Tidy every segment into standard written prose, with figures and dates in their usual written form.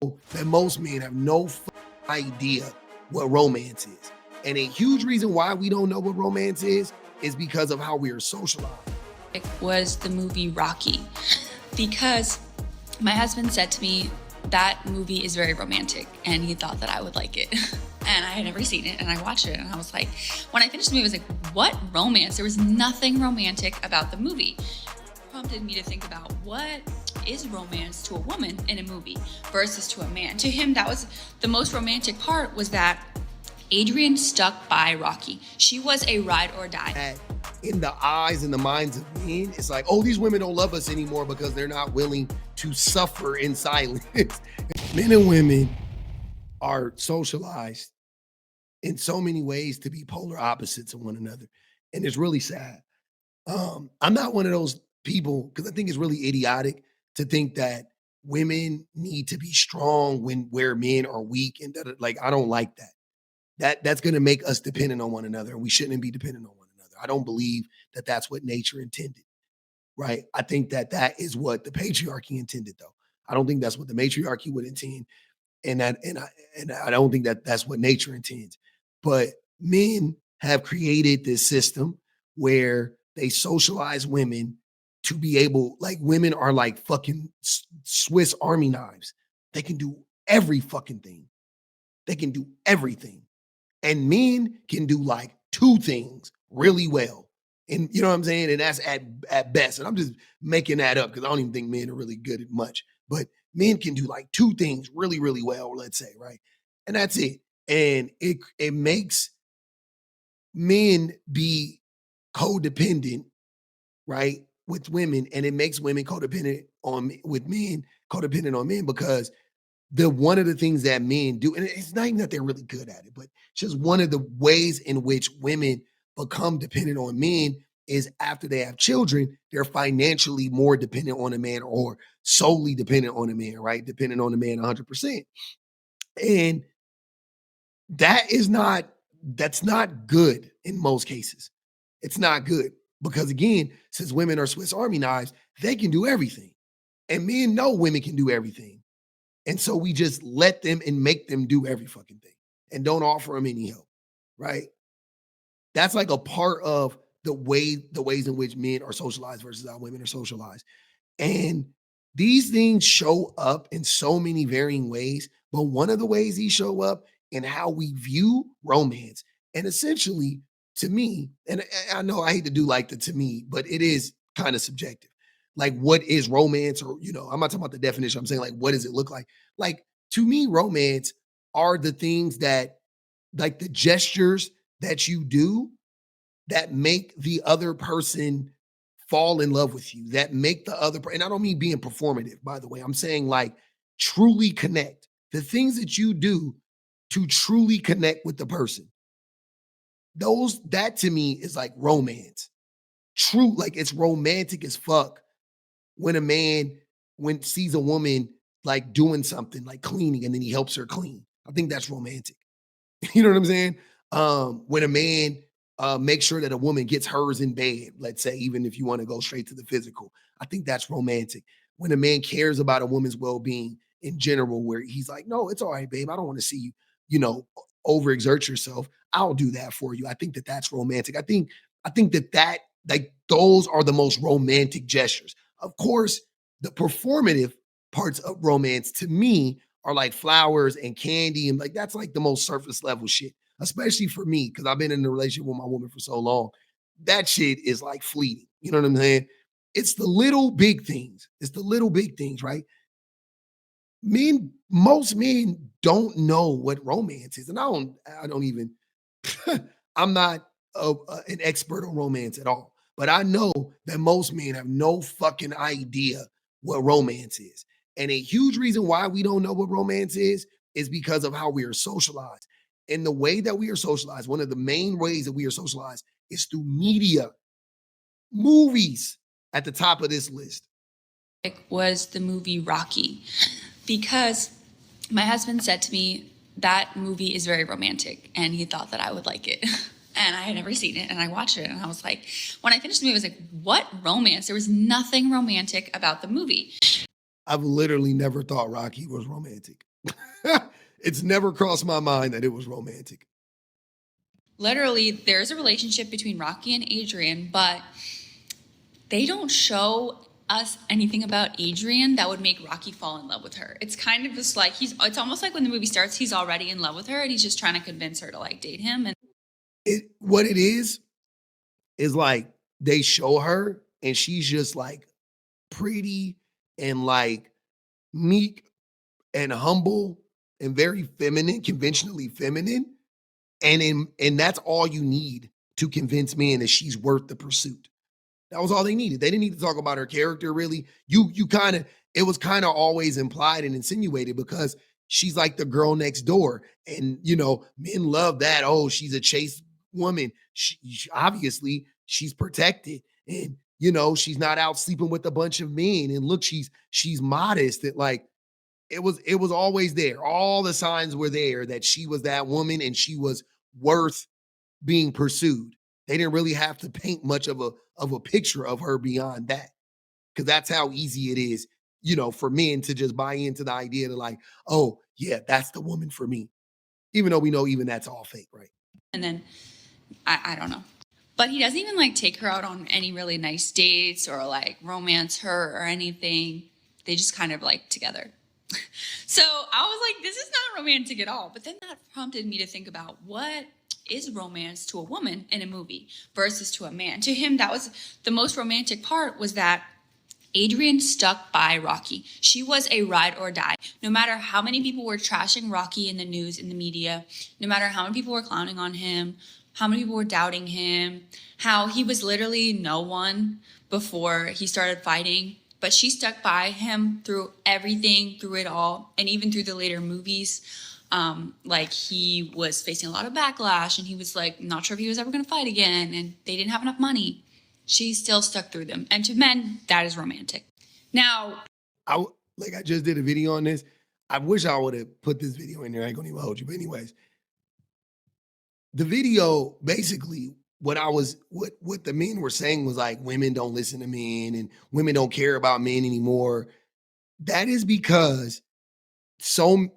that most men have no idea what romance is. And a huge reason why we don't know what romance is because of how we are socialized. It was the movie Rocky, because my husband said to me that movie is very romantic and he thought that I would like it. And I had never seen it, and I watched it, and I was like, when I finished the movie, I was like, what romance? There was nothing romantic about the movie. It prompted me to think about what is romance to a woman in a movie versus to a man. To him, that was the most romantic part, was that Adrian stuck by Rocky. She was a ride or die. In the eyes and the minds of men, it's like, oh, these women don't love us anymore because they're not willing to suffer in silence. Men and women are socialized in so many ways to be polar opposites of one another. And it's really sad. I'm not one of those people, because I think it's really idiotic to think that women need to be strong where men are weak. And like, I don't like that. That's going to make us dependent on one another. And we shouldn't be dependent on one another. I don't believe that that's what nature intended, right? I think that that is what the patriarchy intended, though. I don't think that's what the matriarchy would intend, and I don't think that that's what nature intends. But men have created this system where they socialize women to be able, like, women are like fucking Swiss Army knives. They can do every fucking thing. They can do everything. And men can do like two things really well. And you know what I'm saying? And that's at best. And I'm just making that up because I don't even think men are really good at much. But men can do like two things really, really well, let's say, right? And that's it. And it makes men be codependent, right, with women, and it makes women codependent with men, codependent on men, because one of the things that men do, and it's not even that they're really good at it, but just one of the ways in which women become dependent on men is after they have children, they're financially more dependent on a man, or solely dependent on a man, right? Dependent on a man 100%. And that's not good in most cases. It's not good because, again, since women are Swiss Army knives, they can do everything. And men know women can do everything. And so we just let them and make them do every fucking thing and don't offer them any help, right? That's like a part of the ways in which men are socialized versus how women are socialized. And these things show up in so many varying ways, but one of the ways these show up in how we view romance. And essentially, to me, and I know I hate to do like the to me, but it is kind of subjective. Like, what is romance? Or, I'm not talking about the definition. I'm saying, like, what does it look like? Like, to me, romance are the things that, like, the gestures that you do that make the other person fall in love with you, that make the other and I don't mean being performative, by the way. I'm saying, like, truly connect. The things that you do to truly connect with the person. That to me is like romance. True, like, it's romantic as fuck when a man when sees a woman like doing something like cleaning and then he helps her clean. I think that's romantic. You know what I'm saying? When a man makes sure that a woman gets hers in bed, let's say, even if you want to go straight to the physical, I think that's romantic. When a man cares about a woman's well-being in general, where he's like, no, it's all right, babe. I don't want to see you, overexert yourself. I'll do that for you. I think that that's romantic. I think that like, those are the most romantic gestures. Of course, the performative parts of romance to me are like flowers and candy, and like that's like the most surface level shit, especially for me, because I've been in a relationship with my woman for so long. That shit is like fleeting. You know what I'm saying? It's the little big things. It's the little big things, right? Most men don't know what romance is, and I don't even. I'm not an expert on romance at all, but I know that most men have no fucking idea what romance is. And a huge reason why we don't know what romance is because of how we are socialized. And the way that we are socialized, one of the main ways that we are socialized is through media, movies at the top of this list. It was the movie Rocky, because my husband said to me that movie is very romantic and he thought that I would like it. And I had never seen it, and I watched it, and I was like, when I finished the movie, I was like, what romance? There was nothing romantic about the movie. I've literally never thought Rocky was romantic. It's never crossed my mind that it was romantic. Literally, there's a relationship between Rocky and Adrian, but they don't show us anything about Adrian that would make Rocky fall in love with her. It's kind of just like it's almost like when the movie starts, he's already in love with her and he's just trying to convince her to like date him. And What it is like they show her and she's just like pretty and like meek and humble and very feminine, conventionally feminine. And that's all you need to convince men that she's worth the pursuit. That was all they needed. They didn't need to talk about her character really. You kind of it was kind of always implied and insinuated because she's like the girl next door. And men love that. Oh, she's a chaste woman. Obviously she's protected. And she's not out sleeping with a bunch of men. And look, she's modest. That like it was always there. All the signs were there that she was that woman and she was worth being pursued. They didn't really have to paint much of a picture of her beyond that. Because that's how easy it is, for men to just buy into the idea that like, oh, yeah, that's the woman for me. Even though we know even that's all fake, right? and then I don't know. But he doesn't even like take her out on any really nice dates or like romance her or anything. They just kind of like together. So I was like, this is not romantic at all. But then that prompted me to think about what is romance to a woman in a movie versus to a man. To him, that was the most romantic part, was that Adrian stuck by Rocky. She was a ride or die. No matter how many people were trashing Rocky in the news, in the media, no matter how many people were clowning on him, how many people were doubting him, how he was literally no one before he started fighting. But she stuck by him through everything, through it all, and even through the later movies. Like he was facing a lot of backlash and he was like not sure if he was ever going to fight again, and they didn't have enough money. She still stuck through them. And to men, that is romantic. Now, I just did a video on this. I wish I would have put this video in there. I ain't gonna even hold you. But anyways, the video basically what the men were saying was like women don't listen to men and women don't care about men anymore. That is because so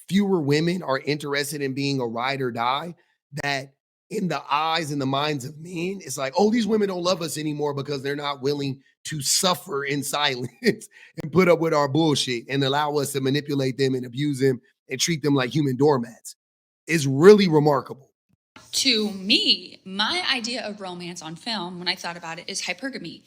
fewer women are interested in being a ride or die, that in the eyes and the minds of men, it's like, oh, these women don't love us anymore because they're not willing to suffer in silence and put up with our bullshit and allow us to manipulate them and abuse them and treat them like human doormats. It's really remarkable. to me, my idea of romance on film, when I thought about it, is hypergamy.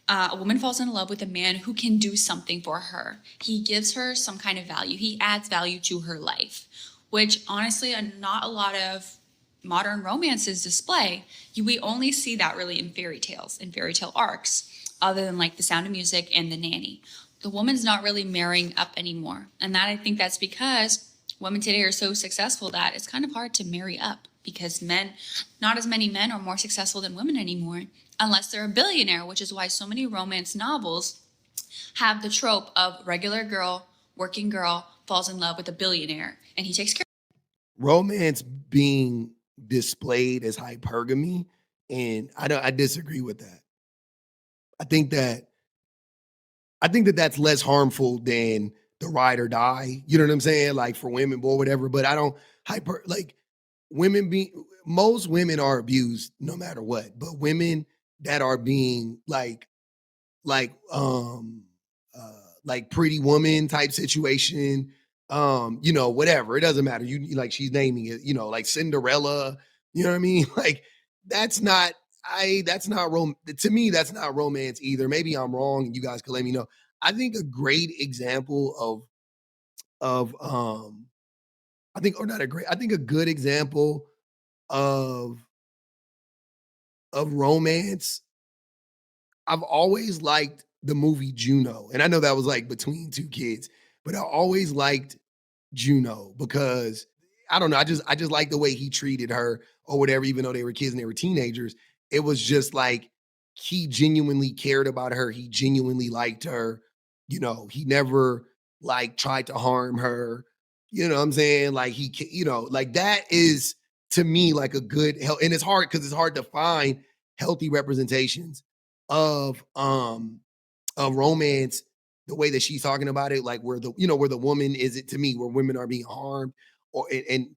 A woman falls in love with a man who can do something for her. He gives her some kind of value. He adds value to her life, which honestly, not a lot of modern romances display. We only see that really in fairy tales, in fairy tale arcs, other than like The Sound of Music and The Nanny. The woman's not really marrying up anymore. And that I think that's because women today are so successful that it's kind of hard to marry up, because not as many men are more successful than women anymore, unless they're a billionaire, which is why so many romance novels have the trope of regular girl, working girl, falls in love with a billionaire, and he takes care of her. Romance being displayed as hypergamy, and I disagree with that. I think that that's less harmful than the ride or die. You know what I'm saying? Like for women or whatever. But I don't most women are abused no matter what. But women that are being like Pretty Woman type situation, whatever. It doesn't matter. You like she's naming it, like Cinderella, you know what I mean? Like that's not to me, that's not romance either. Maybe I'm wrong and you guys can let me know. I think a great example of I think a good example of romance. I've always liked the movie Juno. And I know that was like between two kids, but I always liked Juno because I don't know, I just like the way he treated her or whatever, even though they were kids and they were teenagers. It was just like he genuinely cared about her. He genuinely liked her. He never like tried to harm her. You know what I'm saying? Like like that is to me like a good help. And it's hard because it's hard to find healthy representations of romance the way that she's talking about it, like where the, where the woman is it to me, where women are being harmed, or and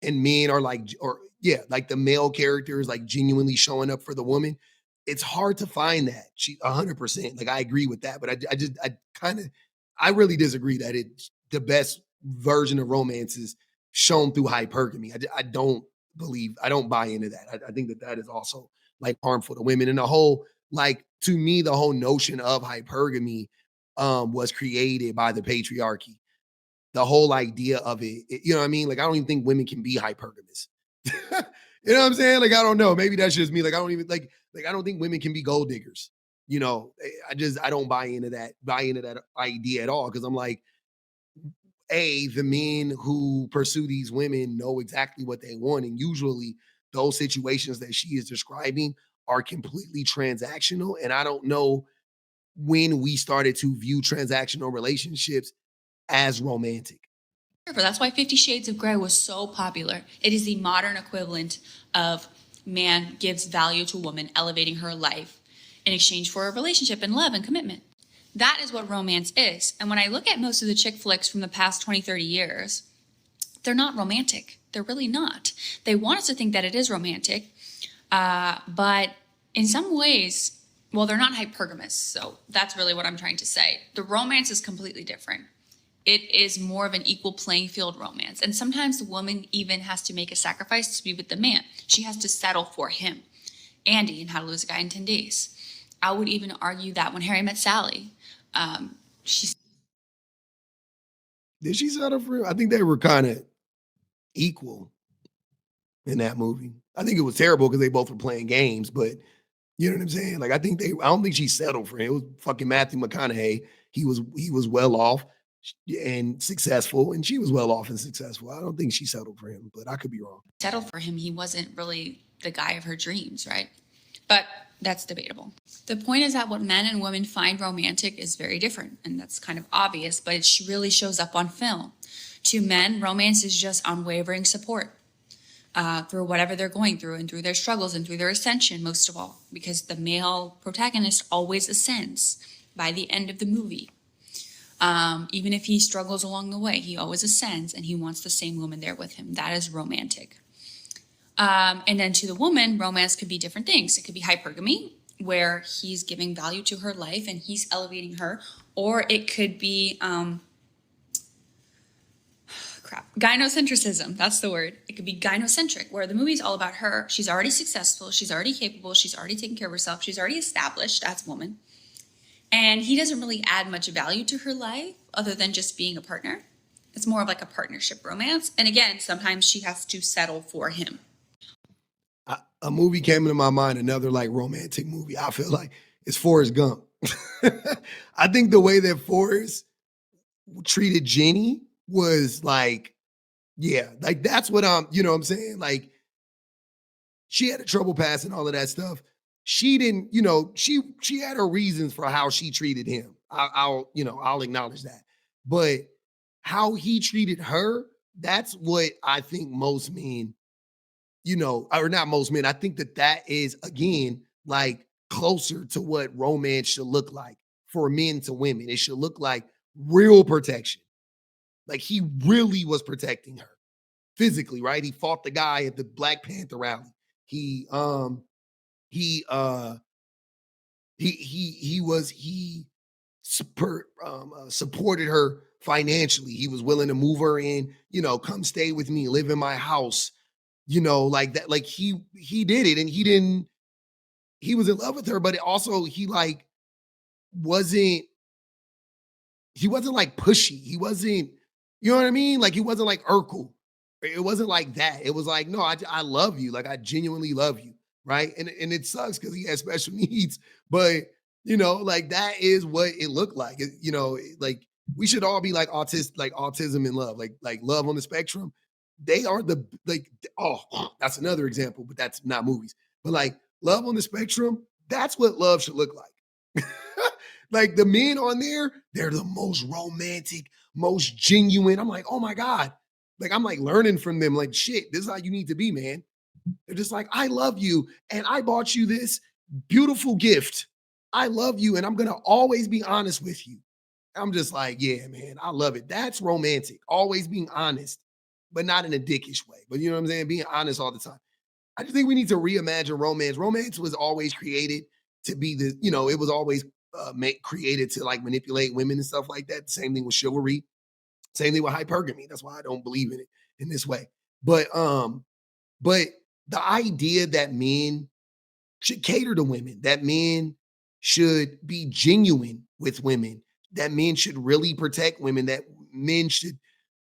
men are like, or yeah, like the male character is like genuinely showing up for the woman. It's hard to find that. She 100%. Like I agree with that, but I kind of, I really disagree that it's the best version of romance is shown through hypergamy. I don't believe, I don't buy into that. I think that that is also like harmful to women, and the whole, like, to me, the whole notion of hypergamy was created by the patriarchy. The whole idea of it, you know what I mean? Like, I don't even think women can be hypergamous. You know what I'm saying? Like, I don't know. Maybe that's just me. Like, I don't even like I don't think women can be gold diggers. I don't buy into that idea at all. Cause I'm like, the men who pursue these women know exactly what they want. And usually those situations that she is describing are completely transactional. And I don't know when we started to view transactional relationships as romantic. That's why 50 Shades of Grey was so popular. It is the modern equivalent of man gives value to woman, elevating her life in exchange for a relationship and love and commitment. That is what romance is. And when I look at most of the chick flicks from the past 20, 30 years, they're not romantic. They're really not. They want us to think that it is romantic, but in some ways, well, they're not hypergamous. So that's really what I'm trying to say. The romance is completely different. It is more of an equal playing field romance. And sometimes the woman even has to make a sacrifice to be with the man. She has to settle for him. Andy in How to Lose a Guy in 10 Days. I would even argue that when Harry Met Sally, she Did she settle for him? I think they were kind of equal in that movie. I think it was terrible because they both were playing games, but you know what I'm saying? Like I don't think she settled for him. It was fucking Matthew McConaughey. He was well off and successful, and she was well off and successful. I don't think she settled for him, but I could be wrong. settled for him, he wasn't really the guy of her dreams, right? But that's debatable. The point is that what men and women find romantic is very different, and that's kind of obvious, but it really shows up on film. To men, romance is just unwavering support through whatever they're going through and through their struggles and through their ascension, most of all, because the male protagonist always ascends by the end of the movie. Even if he struggles along the way, he always ascends and he wants the same woman there with him. That is romantic. And then to the woman, romance could be different things. It could be hypergamy, where he's giving value to her life and he's elevating her, or it could be gynocentrism. That's the word. It could be gynocentric, where the movie's all about her. She's already successful. She's already capable. She's already taken care of herself. She's already established as a woman. And he doesn't really add much value to her life other than just being a partner. It's more of like a partnership romance. And again, sometimes she has to settle for him. A movie came into my mind, another like romantic movie. I feel like it's Forrest Gump. I think the way that Forrest treated Jenny was like, yeah, like that's what you know what I'm saying? Like she had a trouble past and all of that stuff. She didn't, she had her reasons for how she treated him. I'll acknowledge that. But how he treated her, that's what I think most men, or not most men. I think that that is again like closer to what romance should look like for men to women. It should look like real protection. Like he really was protecting her physically, right? He fought the guy at the Black Panther rally. He he uh he supported her financially. He was willing to move her in, come stay with me, live in my house, like that. Like he did it, and he was in love with her, but also wasn't he wasn't like pushy. He wasn't, you know what I mean? Like he wasn't like Urkel. It wasn't like that. It was like, no, I love you. Like I genuinely love you. Right. And it sucks because he has special needs, but like that is what it looked like. Like we should all be like autism in love, like love on the spectrum. They are that's another example, but that's not movies. But like love on the spectrum, that's what love should look like. Like the men on there, they're the most romantic, most genuine. I'm like, oh my God. Like I'm like learning from them. Like, shit, this is how you need to be, man. They're just like, I love you. And I bought you this beautiful gift. I love you. And I'm gonna always be honest with you. I'm just like, yeah, man, I love it. That's romantic. Always being honest, but not in a dickish way. But you know what I'm saying? Being honest all the time. I just think we need to reimagine romance. Romance was always created to be the, it was always created to like manipulate women and stuff like that. Same thing with chivalry. Same thing with hypergamy. That's why I don't believe in it in this way. But the idea that men should cater to women, that men should be genuine with women, that men should really protect women, that men should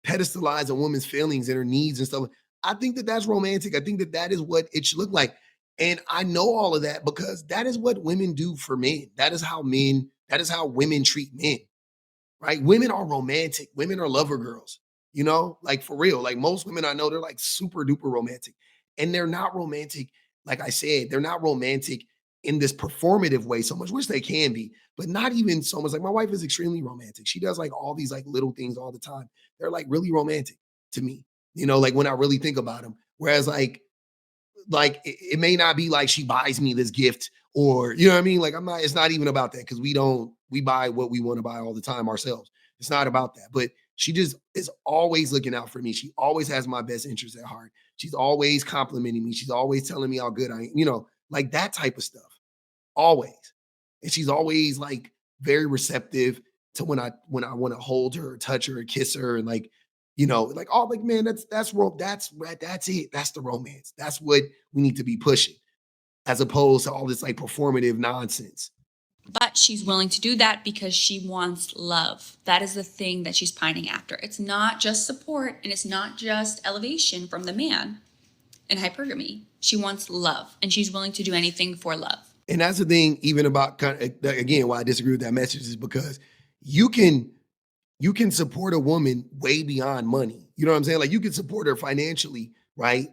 pedestalize a woman's feelings and her needs and stuff. I think that that's romantic. I think that that is what it should look like. And I know all of that because that is what women do for men. That is how women treat men, right? Women are romantic. Women are lover girls, like for real. Like most women I know, they're like super duper romantic. And they're not romantic, like I said, they're not romantic in this performative way so much, which they can be, but not even so much. Like my wife is extremely romantic. She does like all these like little things all the time. They're like really romantic to me, like when I really think about them. Whereas it may not be like she buys me this gift or you know what I mean? Like it's not even about that because we buy what we want to buy all the time ourselves. It's not about that. But she just is always looking out for me. She always has my best interest at heart. She's always complimenting me. She's always telling me how good I am, like that type of stuff. Always. And she's always like very receptive to when I want to hold her or touch her or kiss her and like like, oh, like, man, that's it. That's the romance. That's what we need to be pushing, as opposed to all this like performative nonsense. But she's willing to do that because she wants love. That is the thing that she's pining after. It's not just support and it's not just elevation from the man in hypergamy. She wants love and she's willing to do anything for love. And that's the thing, even about again, why I disagree with that message is because you can support a woman way beyond money. You know what I'm saying? Like you can support her financially, right?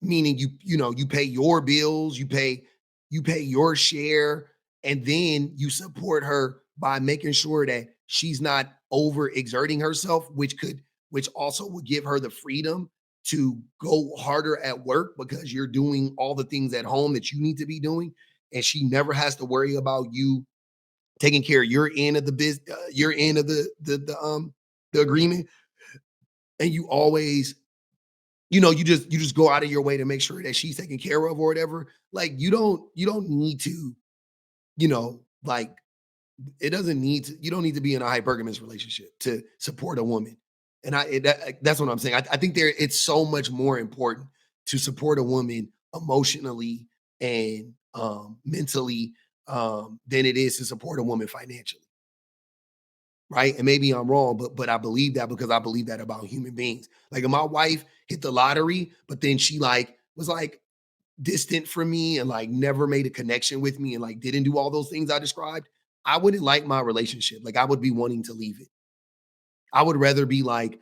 Meaning you pay your bills, you pay your share, and then you support her by making sure that she's not overexerting herself, which also would give her the freedom to go harder at work because you're doing all the things at home that you need to be doing, and she never has to worry about you taking care of your end of the business, your end of the agreement, and you always you just go out of your way to make sure that she's taken care of or whatever. Like you don't need to, like it doesn't need to, you don't need to be in a hypergamous relationship to support a woman. And that's what I'm saying. I think it's so much more important to support a woman emotionally and mentally than it is to support a woman financially. Right. And maybe I'm wrong, but I believe that because I believe that about human beings. Like if my wife hit the lottery, but then she like was like distant from me and like never made a connection with me and like didn't do all those things I described, I wouldn't like my relationship. Like I would be wanting to leave it. I would rather be like,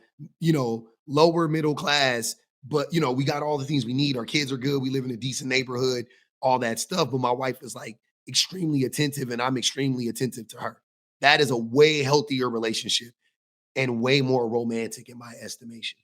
lower middle class, but we got all the things we need. Our kids are good. We live in a decent neighborhood, all that stuff. But my wife is like extremely attentive and I'm extremely attentive to her. That is a way healthier relationship and way more romantic in my estimation.